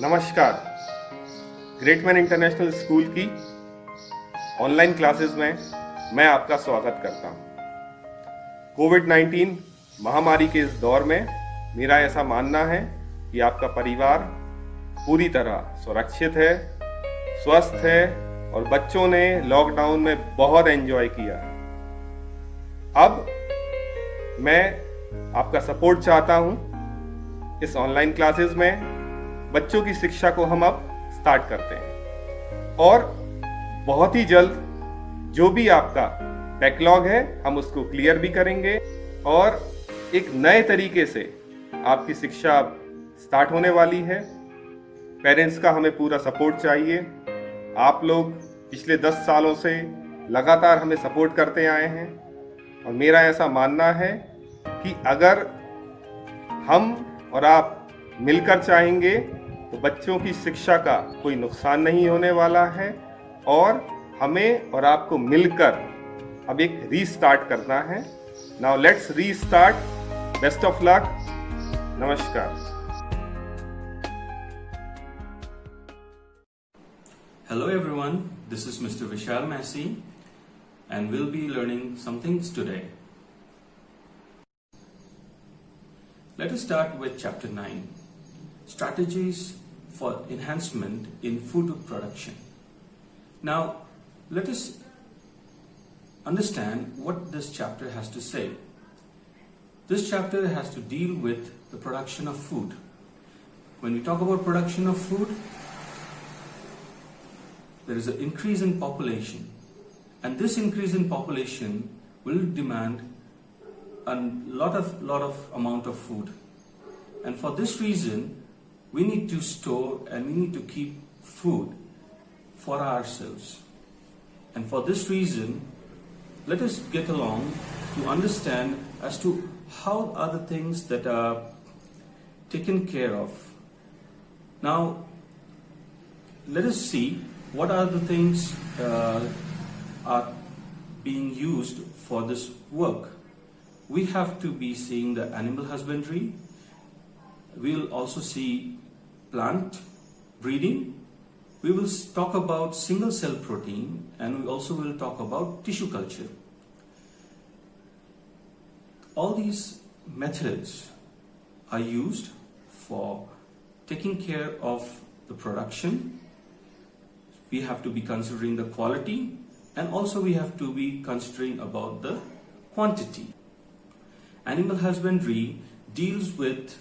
नमस्कार। Great man international school की online classes में मैं आपका स्वागत करता हूं। कोविड-19 महामारी के इस दौर में मेरा ऐसा मानना है कि आपका परिवार पूरी तरह सुरक्षित है, स्वस्थ है और बच्चों ने लॉकडाउन में बहुत एंजॉय किया है। अब मैं आपका सपोर्ट चाहता हूं। इस ऑनलाइन क्लासेस में बच्चों की शिक्षा को हम अब स्टार्ट करते हैं और बहुत ही जल्द जो भी आपका बैकलॉग है हम उसको क्लियर भी करेंगे और एक नए तरीके से आपकी शिक्षा अब स्टार्ट होने वाली है। पेरेंट्स का हमें पूरा सपोर्ट चाहिए। आप लोग पिछले 10 सालों से लगातार हमें सपोर्ट करते आए हैं और मेरा ऐसा मानना है कि अगर हम और आप मिलकर चाहेंगे तो बच्चों की शिक्षा का कोई नुकसान नहीं होने वाला है और हमें और आपको मिलकर अब एक रीस्टार्ट करना है। Now let's restart. Best of luck. नमस्कार। Hello everyone, this is Mr. Vishal Massey and we'll be learning some things today. Let us start with chapter 9, Strategies for Enhancement in Food Production. Now, let us understand what this chapter has to say. This chapter has to deal with the production of food. When we talk about production of food, there is an increase in population, and this increase in population will demand a lot of amount of food, and for this reason we need to store and we need to keep food for ourselves. And for this reason, let us get along to understand as to how are the things that are taken care of. Now let us see what are the things are being used for this work. We have to be seeing the animal husbandry. We'll also see plant breeding. We will talk about single cell protein, and we also will talk about tissue culture. All these methods are used for taking care of the production. We have to be considering the quality, and also we have to be considering about the quantity. Animal husbandry deals with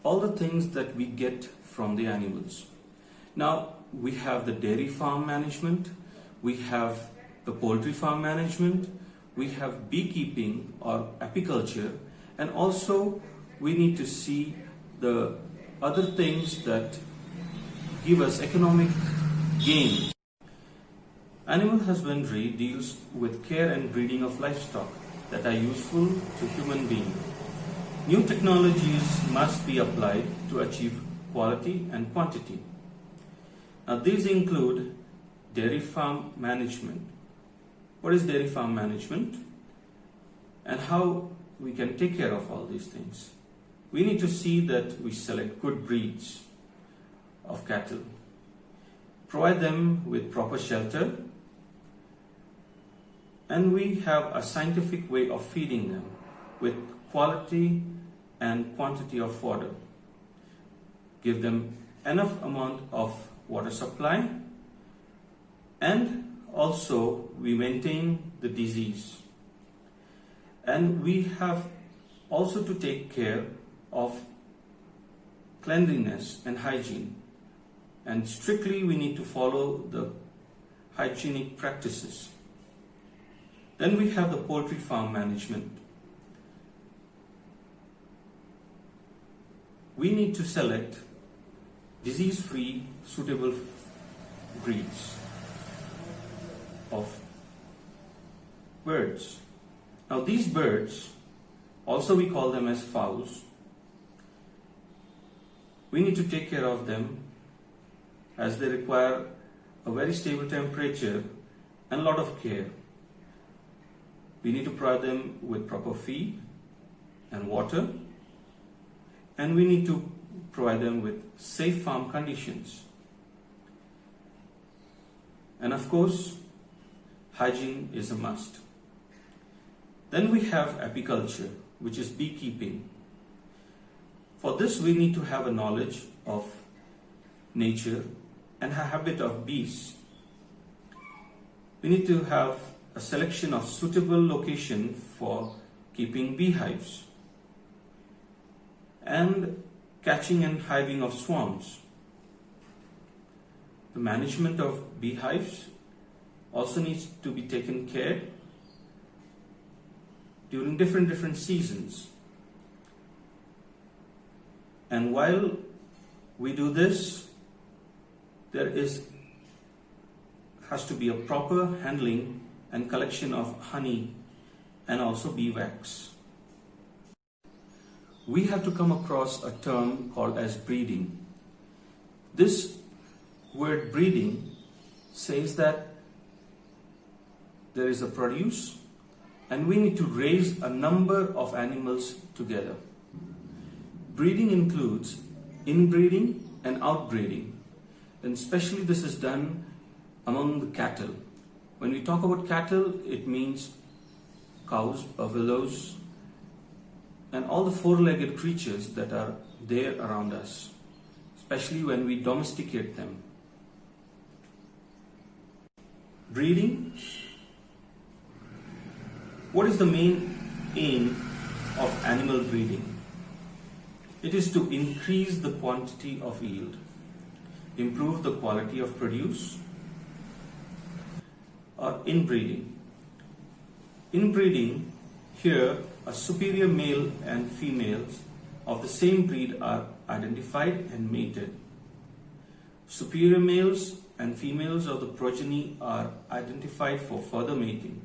all the things that we get from the animals. Now we have the dairy farm management, we have the poultry farm management, we have beekeeping or apiculture, and also we need to see the other things that give us economic gain. Animal husbandry deals with care and breeding of livestock that are useful to human beings. New technologies must be applied to achieve quality and quantity. Now these include dairy farm management. What is dairy farm management and how we can take care of all these things? We need to see that we select good breeds of cattle, provide them with proper shelter, and we have a scientific way of feeding them with quality and quantity of fodder. Give them enough amount of water supply, and also we maintain the disease. And we have also to take care of cleanliness and hygiene, and strictly we need to follow the hygienic practices. Then we have the poultry farm management. We need to select disease-free suitable breeds of birds. Now these birds, also we call them as fowls. We need to take care of them as they require a very stable temperature and a lot of care. We need to provide them with proper feed and water, and we need to provide them with safe farm conditions. And of course, hygiene is a must. Then we have apiculture, which is beekeeping. For this, we need to have a knowledge of nature and a habit of bees. We need to have a selection of suitable location for keeping beehives and catching and hiving of swarms. The management of beehives also needs to be taken care during different seasons. And while we do this, there has to be a proper handling and collection of honey and also bee wax. We have to come across a term called as breeding. This word breeding says that there is a produce and we need to raise a number of animals together. Breeding includes inbreeding and outbreeding, and especially this is done among the cattle. When we talk about cattle, it means cows, buffaloes, and all the four-legged creatures that are there around us, especially when we domesticate them. Breeding. What is the main aim of animal breeding? It is to increase the quantity of yield, improve the quality of produce, or inbreeding. Inbreeding, here a superior male and females of the same breed are identified and mated. Superior males and females of the progeny are identified for further mating.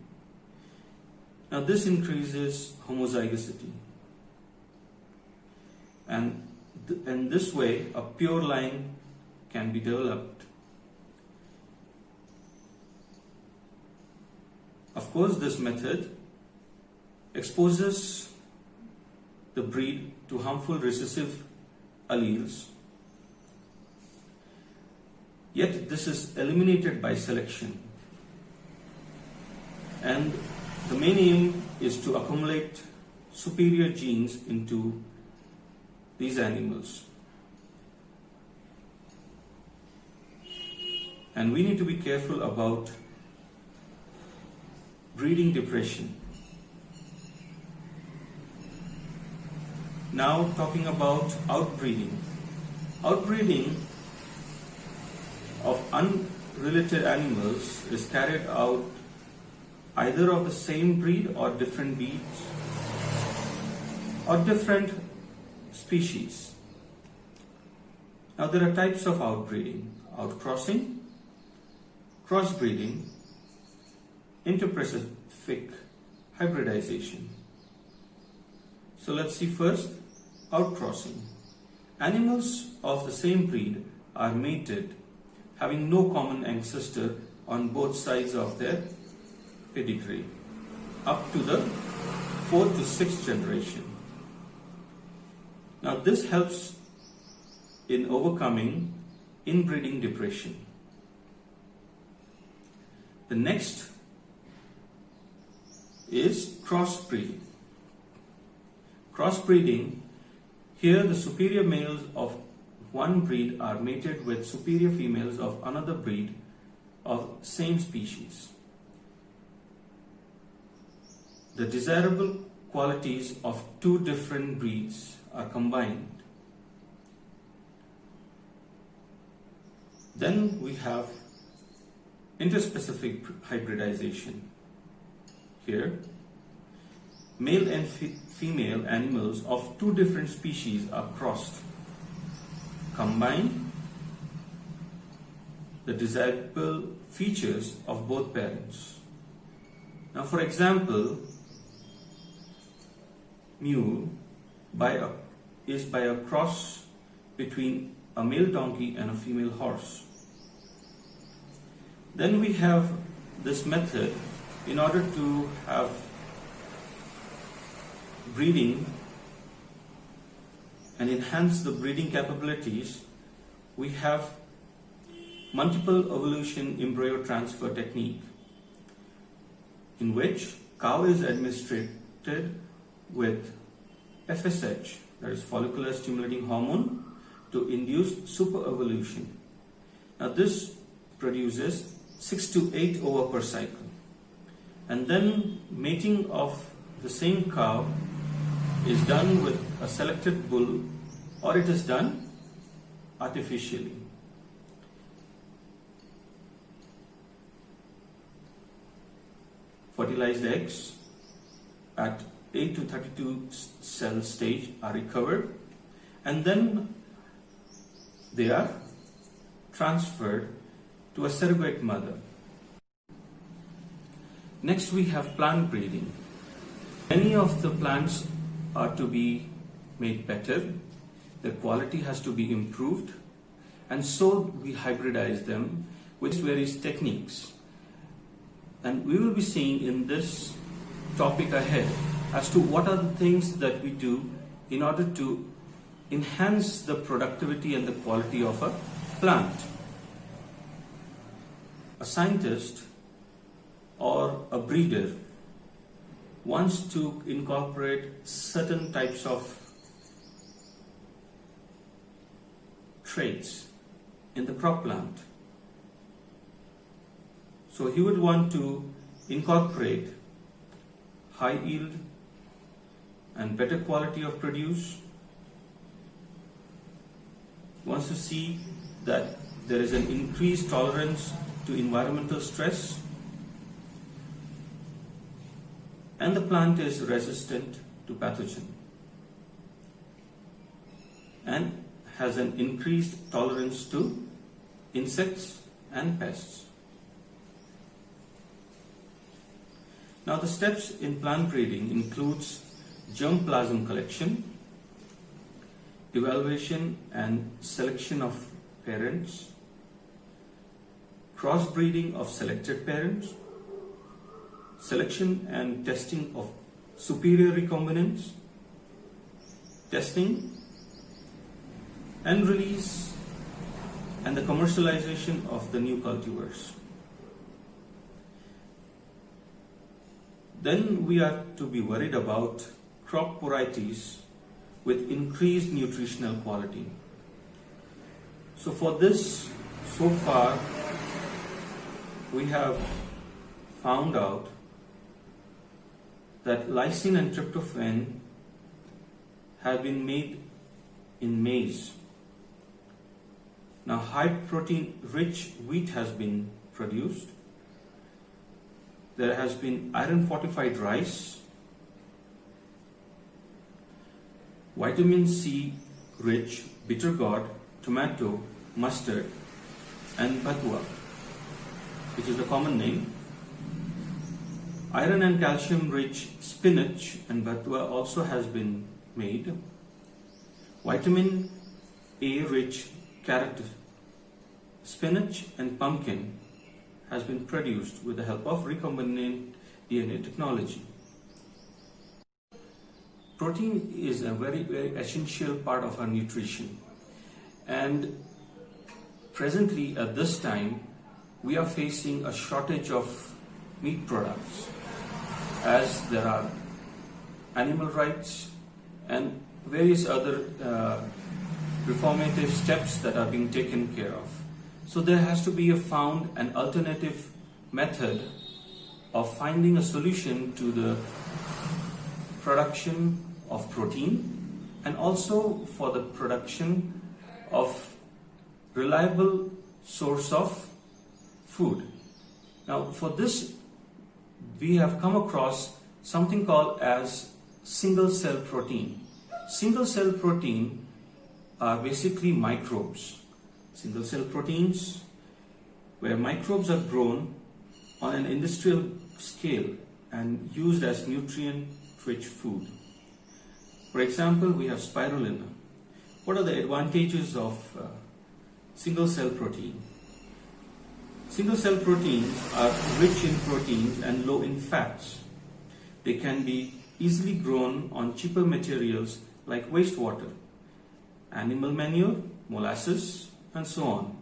Now this increases homozygosity. And in this way, a pure line can be developed. Of course, this method exposes the breed to harmful recessive alleles. Yet this is eliminated by selection. And the main aim is to accumulate superior genes into these animals. And we need to be careful about breeding depression. Now talking about outbreeding. Outbreeding of unrelated animals is carried out either of the same breed or different breeds or different species. Now there are types of outbreeding: outcrossing, crossbreeding, interspecific hybridization. So let's see first outcrossing. Animals of the same breed are mated having no common ancestor on both sides of their pedigree up to the 4th to 6th generation. Now this helps in overcoming inbreeding depression. The next is crossbreeding. Crossbreeding, here the superior males of one breed are mated with superior females of another breed of same species. The desirable qualities of two different breeds are combined. Then we have interspecific hybridization. Here, male and female animals of two different species are crossed. Combine the desirable features of both parents. Now, for example, mule is by a cross between a male donkey and a female horse. Then we have this method in order to have breeding and enhance the breeding capabilities, we have multiple evolution embryo transfer technique, in which cow is administered with FSH, that is follicular stimulating hormone, to induce superevolution. Now this produces 6 to 8 ova per cycle, and then mating of the same cow is done with a selected bull, or it is done artificially. Fertilized eggs at 8 to 32 cell stage are recovered, and then they are transferred to a surrogate mother. Next, we have plant breeding. Many of the plants are to be made better, their quality has to be improved, and so we hybridize them with various techniques. And we will be seeing in this topic ahead as to what are the things that we do in order to enhance the productivity and the quality of a plant. A scientist or a breeder wants to incorporate certain types of traits in the crop plant. So he would want to incorporate high yield and better quality of produce. He wants to see that there is an increased tolerance to environmental stress, and the plant is resistant to pathogen and has an increased tolerance to insects and pests. Now the steps in plant breeding includes germplasm collection, evaluation and selection of parents, crossbreeding of selected parents, selection and testing of superior recombinants, testing and release, and the commercialization of the new cultivars. Then we are to be worried about crop varieties with increased nutritional quality. So for this, so far, we have found out that lysine and tryptophan have been made in maize. Now high protein rich wheat has been produced. There has been iron fortified rice, vitamin C rich bitter gourd, tomato, mustard, and batua, which is a common name. Iron and calcium rich spinach and batua also has been made. Vitamin A rich carrot, spinach, and pumpkin has been produced with the help of recombinant DNA technology. Protein is a very, very essential part of our nutrition, and presently at this time we are facing a shortage of meat products, as there are animal rights and various other reformative steps that are being taken care of. So there has to be an alternative method of finding a solution to the production of protein, and also for the production of reliable source of food. Now for this, we have come across something called as single cell protein. Single cell protein are basically microbes. Single cell proteins, where microbes are grown on an industrial scale and used as nutrient-rich food. For example, we have spirulina. What are the advantages of single cell protein? Single cell proteins are rich in proteins and low in fats. They can be easily grown on cheaper materials like wastewater, animal manure, molasses, and so on.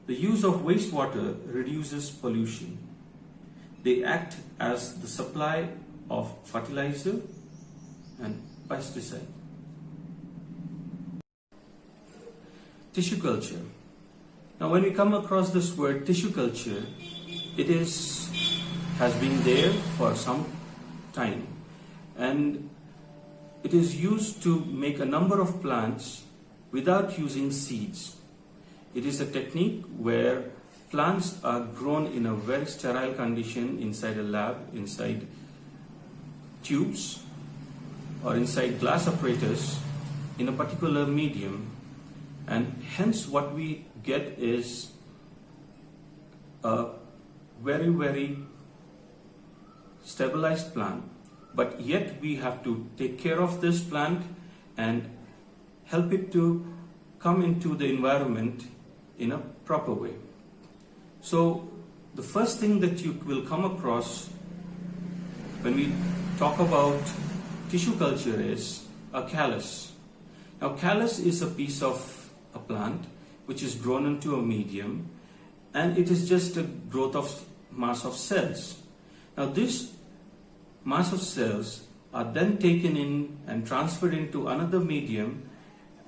The use of wastewater reduces pollution. They act as the supply of fertilizer and pesticide. Tissue culture. Now when we come across this word tissue culture, it has been there for some time, and it is used to make a number of plants without using seeds. It is a technique where plants are grown in a very sterile condition inside a lab, inside tubes or inside glass apparatus in a particular medium, and hence what we get is a very, very stabilized plant. But yet we have to take care of this plant and help it to come into the environment in a proper way. So the first thing that you will come across when we talk about tissue culture is a callus. Now callus is a piece of a plant which is grown into a medium, and it is just a growth of mass of cells. Now this mass of cells are then taken in and transferred into another medium,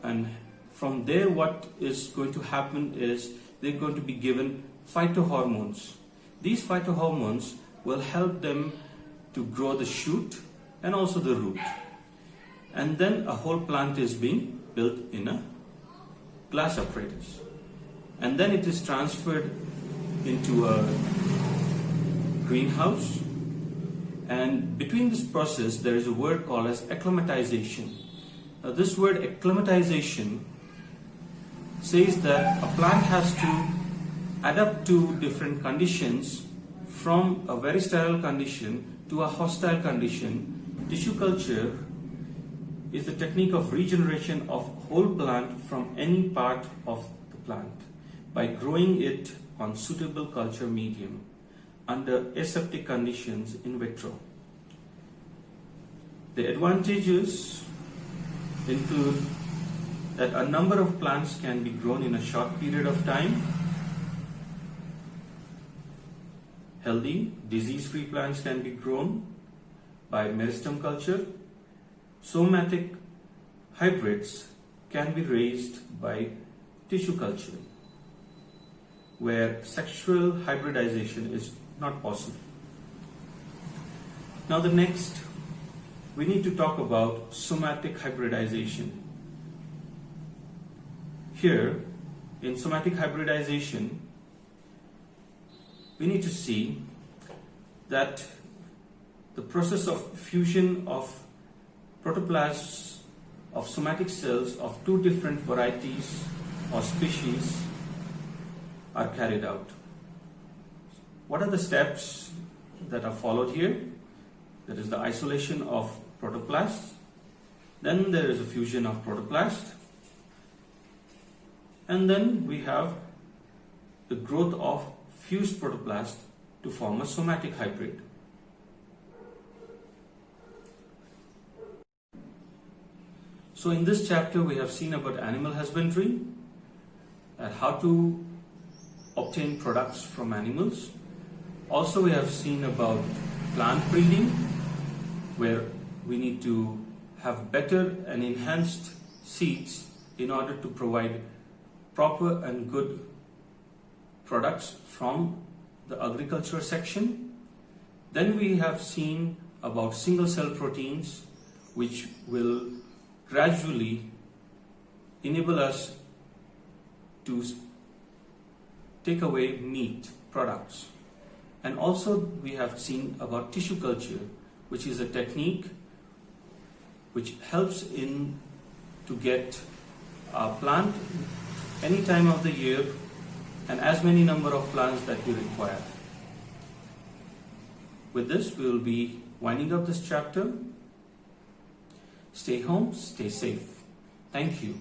and from there what is going to happen is they're going to be given phytohormones. These phytohormones will help them to grow the shoot and also the root, and then a whole plant is being built in a glass apparatus, and then it is transferred into a greenhouse. And between this process there is a word called as acclimatization. Now this word acclimatization says that a plant has to adapt to different conditions, from a very sterile condition to a hostile condition. Tissue culture is the technique of regeneration of whole plant from any part of the plant by growing it on suitable culture medium under aseptic conditions in vitro. The advantages include that a number of plants can be grown in a short period of time. Healthy, disease-free plants can be grown by meristem culture. Somatic hybrids can be raised by tissue culture, where sexual hybridization is not possible. Now the next, we need to talk about somatic hybridization. Here, in somatic hybridization, we need to see that the process of fusion of protoplasms of somatic cells of two different varieties or species are carried out. What are the steps that are followed here? That is the isolation of protoplast. Then there is a fusion of protoplast. And then we have the growth of fused protoplast to form a somatic hybrid. So in this chapter we have seen about animal husbandry and how to obtain products from animals. Also we have seen about plant breeding, where we need to have better and enhanced seeds in order to provide proper and good products from the agriculture section. Then we have seen about single cell proteins, which will gradually enable us to take away meat products. And also we have seen about tissue culture, which is a technique which helps in to get a plant any time of the year and as many number of plants that we require. With this, we will be winding up this chapter. Stay home, stay safe. Thank you.